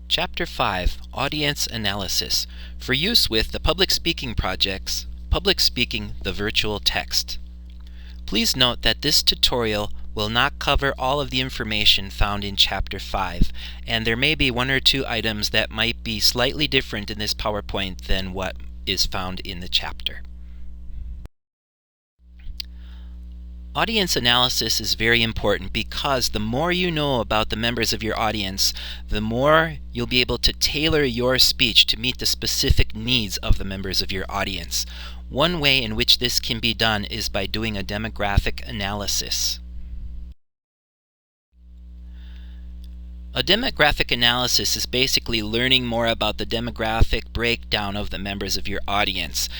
Chapter 5, Audience Analysis, for use with the public speaking projects, Public Speaking the Virtual Text. Please note that this tutorial will not cover all of the information found in Chapter 5, and there may be one or two items that might be slightly different in this PowerPoint than what is found in the chapter. Audience analysis is very important because the more you know about the members of your audience, the more you'll be able to tailor your speech to meet the specific needs of the members of your audience. One way in which this can be done is by doing a demographic analysis. A demographic analysis is basically learning more about the demographic breakdown of the members of your audience.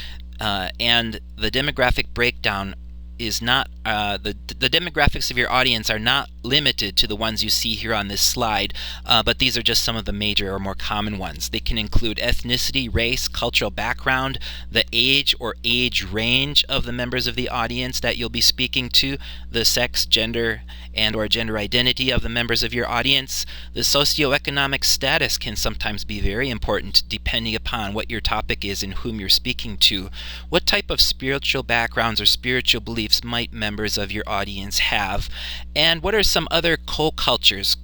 And the demographic breakdown is not the demographics of your audience are not limited to the ones you see here on this slide, but these are just some of the major or more common ones. They can include ethnicity, race, cultural background, the age or age range of the members of the audience that you'll be speaking to, the sex, gender, and or gender identity of the members of your audience. The socioeconomic status can sometimes be very important depending upon what your topic is and whom you're speaking to. What type of spiritual backgrounds or spiritual beliefs might members of your audience have? And what are some other co-cultures,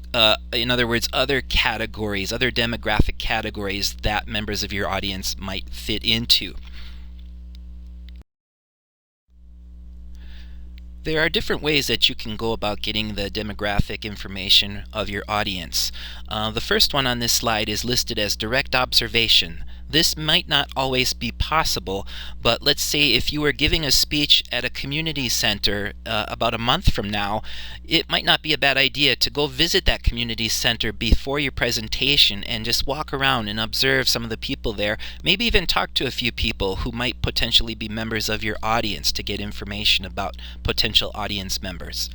in other words, other categories, other demographic categories that members of your audience might fit into? There are different ways that you can go about getting the demographic information of your audience. The first one on this slide is listed as direct observation. This might not always be possible, but let's say if you were giving a speech at a community center about a month from now, it might not be a bad idea to go visit that community center before your presentation and just walk around and observe some of the people there, maybe even talk to a few people who might potentially be members of your audience to get information about potential audience members.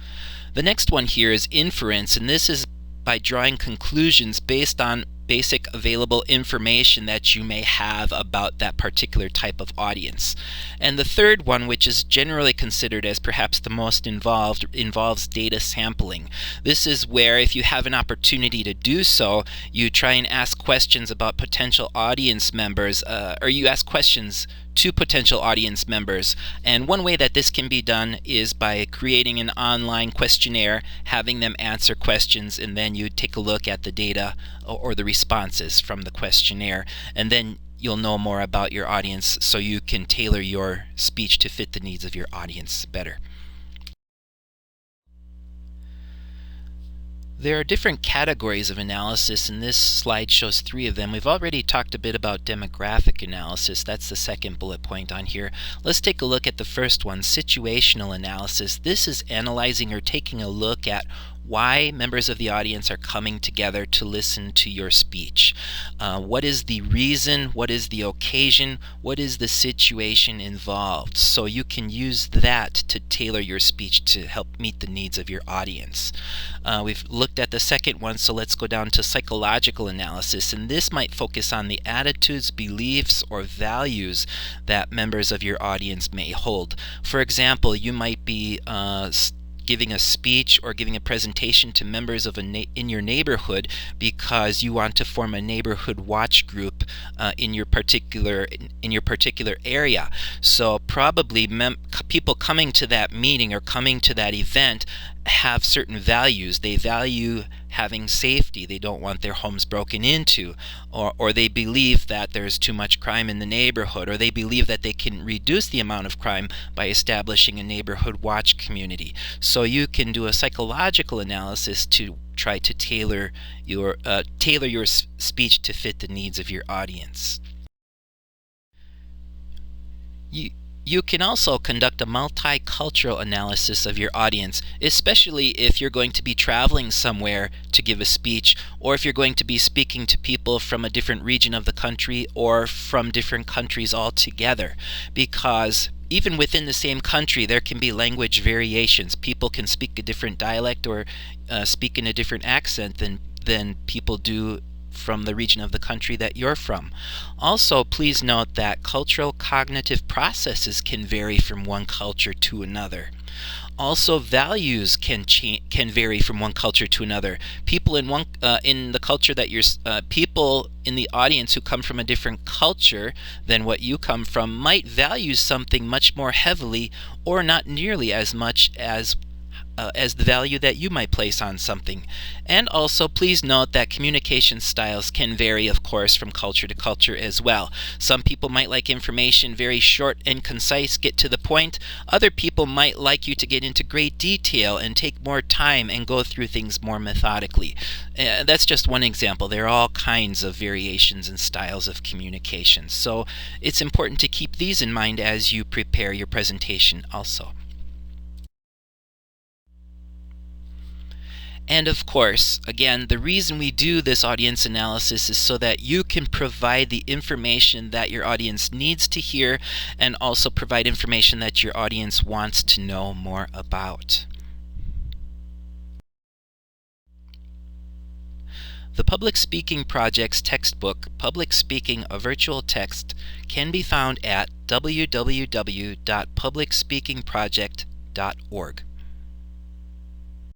The next one here is inference, and this is by drawing conclusions based on basic available information that you may have about that particular type of audience. And the third one, which is generally considered as perhaps the most involved, involves data sampling. This is where, if you have an opportunity to do so, you try and ask questions about potential audience members, or you ask questions to potential audience members. And one way that this can be done is by creating an online questionnaire, having them answer questions, and then you take a look at the data or the responses from the questionnaire, and then you'll know more about your audience so you can tailor your speech to fit the needs of your audience better. There are different categories of analysis, and this slide shows 3 of them. We've already talked a bit about demographic analysis. That's the second bullet point on here. Let's take a look at the first one, situational analysis. This is analyzing or taking a look at why members of the audience are coming together to listen to your speech. What is the reason? What is the occasion? What is the situation involved? So you can use that to tailor your speech to help meet the needs of your audience. We've looked at the second one, so let's go down to psychological analysis, and this might focus on the attitudes, beliefs, or values that members of your audience may hold. For example, you might be giving a speech or giving a presentation to members of in your neighborhood because you want to form a neighborhood watch group in your particular area. So probably people coming to that meeting or coming to that event have certain values. They value having safety. They don't want their homes broken into, or they believe that there's too much crime in the neighborhood, or they believe that they can reduce the amount of crime by establishing a neighborhood watch community. So you can do a psychological analysis to try to tailor your speech to fit the needs of your audience. You can also conduct a multicultural analysis of your audience, especially if you're going to be traveling somewhere to give a speech, or if you're going to be speaking to people from a different region of the country or from different countries altogether. Because even within the same country, there can be language variations. People can speak a different dialect or speak in a different accent than people do from the region of the country that you're from. Also, please note that cultural cognitive processes can vary from one culture to another. Also, values can vary from one culture to another. People in the culture that people in the audience who come from a different culture than what you come from might value something much more heavily, or not nearly as much as the value that you might place on something. And also, please note that communication styles can vary, of course, from culture to culture as well. Some people might like information very short and concise, get to the point. Other people might like you to get into great detail and take more time and go through things more methodically. That's just one example. There are all kinds of variations and styles of communication. So it's important to keep these in mind as you prepare your presentation also. And of course, again, the reason we do this audience analysis is so that you can provide the information that your audience needs to hear, and also provide information that your audience wants to know more about. The Public Speaking Project's textbook, Public Speaking: A Virtual Text, can be found at www.publicspeakingproject.org.